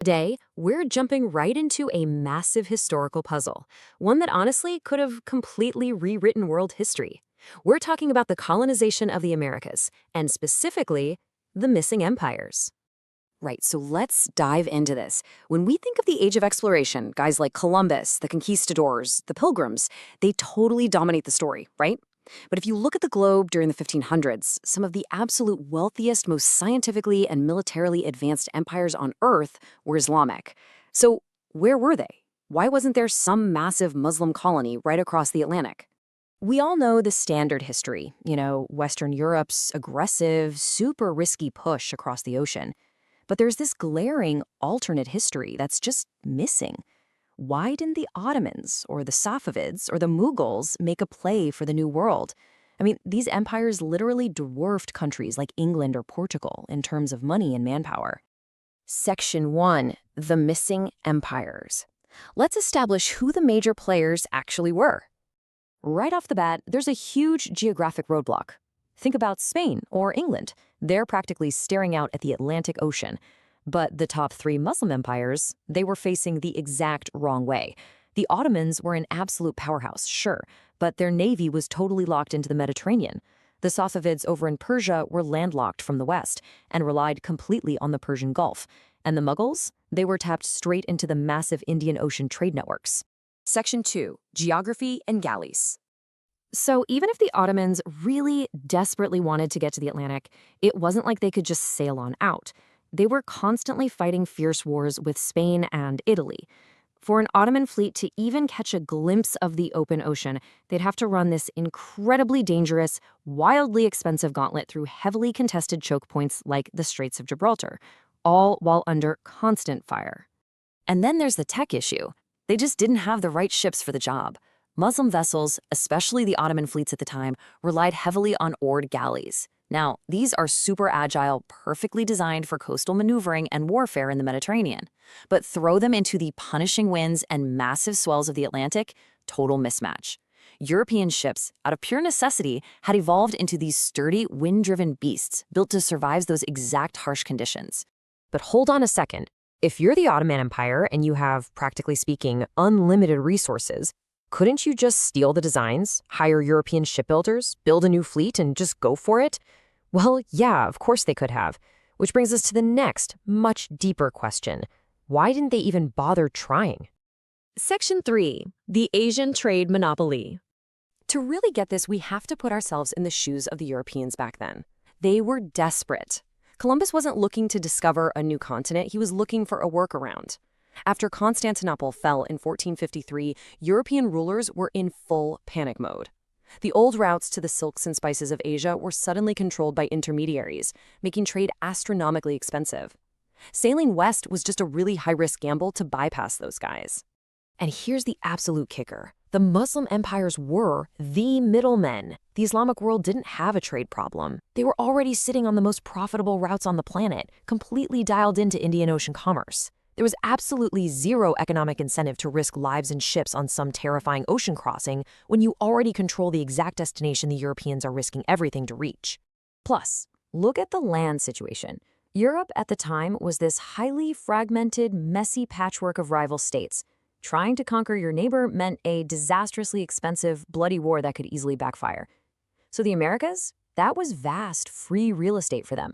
Today, we're jumping right into a massive historical puzzle, one that honestly could have completely rewritten world history. We're talking about the colonization of the Americas, and specifically, the missing empires. Right, so let's dive into this. When we think of the age of exploration, guys like Columbus, the conquistadors, the pilgrims, they totally dominate the story, right? But if you look at the globe during the 1500s, some of the absolute wealthiest, most scientifically and militarily advanced empires on Earth were Islamic. So where were they? Why wasn't there some massive Muslim colony right across the Atlantic? We all know the standard history, Western Europe's aggressive, super risky push across the ocean. But there's this glaring alternate history that's just missing. Why didn't the Ottomans or the Safavids or the Mughals make a play for the New World? I mean, these empires literally dwarfed countries like England or Portugal in terms of money and manpower. Section 1. The Missing Empires. Let's establish who the major players actually were. Right off the bat, there's a huge geographic roadblock. Think about Spain or England. They're practically staring out at the Atlantic Ocean. But the top three Muslim empires, they were facing the exact wrong way. The Ottomans were an absolute powerhouse, sure, but their navy was totally locked into the Mediterranean. The Safavids over in Persia were landlocked from the west and relied completely on the Persian Gulf. And the Mughals, they were tapped straight into the massive Indian Ocean trade networks. Section 2. Geography and galleys. So even if the Ottomans really desperately wanted to get to the Atlantic, it wasn't like they could just sail on out. They were constantly fighting fierce wars with Spain and Italy. For an Ottoman fleet to even catch a glimpse of the open ocean, they'd have to run this incredibly dangerous, wildly expensive gauntlet through heavily contested choke points like the Straits of Gibraltar, all while under constant fire. And then there's the tech issue. They just didn't have the right ships for the job. Muslim vessels, especially the Ottoman fleets at the time, relied heavily on oared galleys. Now, these are super agile, perfectly designed for coastal maneuvering and warfare in the Mediterranean. But throw them into the punishing winds and massive swells of the Atlantic, total mismatch. European ships, out of pure necessity, had evolved into these sturdy, wind-driven beasts built to survive those exact harsh conditions. But hold on a second. If you're the Ottoman Empire and you have, practically speaking, unlimited resources, couldn't you just steal the designs, hire European shipbuilders, build a new fleet, and just go for it? Well, yeah, of course they could have. Which brings us to the next, much deeper question. Why didn't they even bother trying? Section 3. The Asian Trade Monopoly. To really get this, we have to put ourselves in the shoes of the Europeans back then. They were desperate. Columbus wasn't looking to discover a new continent, he was looking for a workaround. After Constantinople fell in 1453, European rulers were in full panic mode. The old routes to the silks and spices of Asia were suddenly controlled by intermediaries, making trade astronomically expensive. Sailing west was just a really high-risk gamble to bypass those guys. And here's the absolute kicker. The Muslim empires were the middlemen. The Islamic world didn't have a trade problem. They were already sitting on the most profitable routes on the planet, completely dialed into Indian Ocean commerce. There was absolutely zero economic incentive to risk lives and ships on some terrifying ocean crossing when you already control the exact destination the Europeans are risking everything to reach. Plus, look at the land situation. Europe at the time was this highly fragmented, messy patchwork of rival states. Trying to conquer your neighbor meant a disastrously expensive, bloody war that could easily backfire. So the Americas? That was vast, free real estate for them.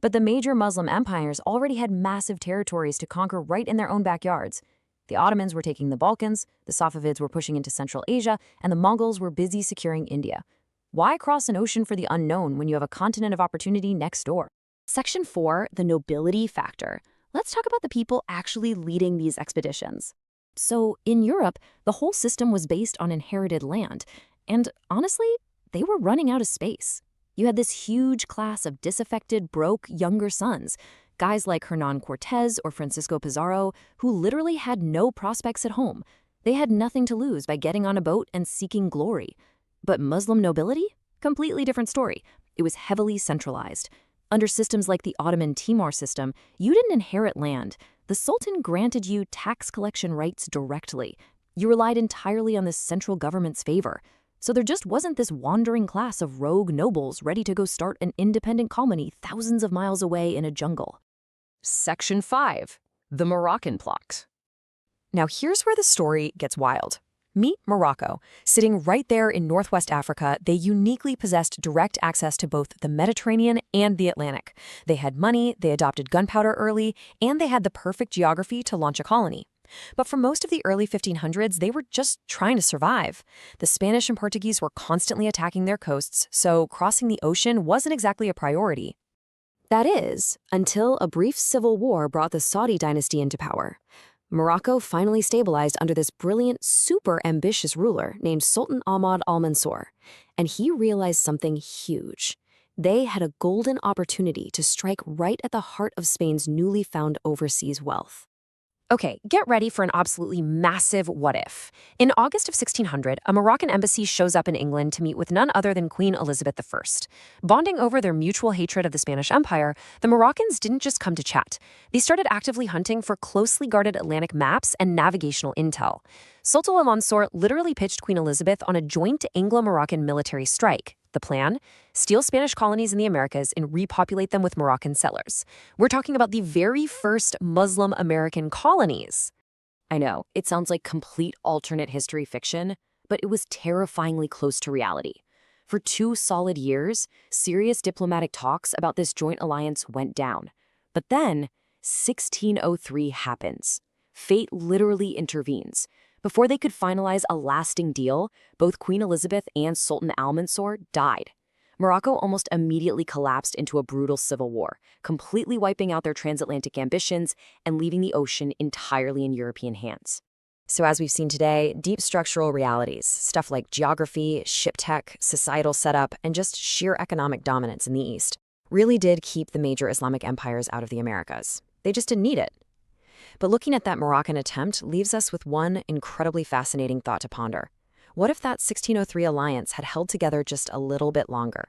But the major Muslim empires already had massive territories to conquer right in their own backyards. The Ottomans were taking the Balkans, the Safavids were pushing into Central Asia, and the Mongols were busy securing India. Why cross an ocean for the unknown when you have a continent of opportunity next door? Section 4, the nobility factor. Let's talk about the people actually leading these expeditions. So, in Europe, the whole system was based on inherited land. And honestly, they were running out of space. You had this huge class of disaffected, broke, younger sons, guys like Hernan Cortez or Francisco Pizarro, who literally had no prospects at home. They had nothing to lose by getting on a boat and seeking glory. But Muslim nobility? Completely different story. It was heavily centralized. Under systems like the Ottoman Timur system, you didn't inherit land. The Sultan granted you tax collection rights directly. You relied entirely on the central government's favor. So there just wasn't this wandering class of rogue nobles ready to go start an independent colony thousands of miles away in a jungle. Section 5. The Moroccan plot. Now here's where the story gets wild. Meet Morocco. Sitting right there in Northwest Africa, they uniquely possessed direct access to both the Mediterranean and the Atlantic. They had money, they adopted gunpowder early, and they had the perfect geography to launch a colony. But for most of the early 1500s, they were just trying to survive. The Spanish and Portuguese were constantly attacking their coasts, so crossing the ocean wasn't exactly a priority. That is, until a brief civil war brought the Saudi dynasty into power. Morocco finally stabilized under this brilliant, super ambitious ruler named Sultan Ahmad al-Mansur, and he realized something huge. They had a golden opportunity to strike right at the heart of Spain's newly found overseas wealth. Okay, get ready for an absolutely massive what-if. In August of 1600, a Moroccan embassy shows up in England to meet with none other than Queen Elizabeth I. Bonding over their mutual hatred of the Spanish Empire, the Moroccans didn't just come to chat. They started actively hunting for closely guarded Atlantic maps and navigational intel. Sultan al-Mansur literally pitched Queen Elizabeth on a joint Anglo-Moroccan military strike. The plan? Steal Spanish colonies in the Americas and repopulate them with Moroccan settlers. We're talking about the very first Muslim American colonies. I know, it sounds like complete alternate history fiction, but it was terrifyingly close to reality. For 2 solid years, serious diplomatic talks about this joint alliance went down. But then, 1603 happens. Fate literally intervenes. Before they could finalize a lasting deal, both Queen Elizabeth and Sultan al-Mansur died. Morocco almost immediately collapsed into a brutal civil war, completely wiping out their transatlantic ambitions and leaving the ocean entirely in European hands. So as we've seen today, deep structural realities, stuff like geography, ship tech, societal setup, and just sheer economic dominance in the East, really did keep the major Islamic empires out of the Americas. They just didn't need it. But looking at that Moroccan attempt leaves us with one incredibly fascinating thought to ponder. What if that 1603 alliance had held together just a little bit longer?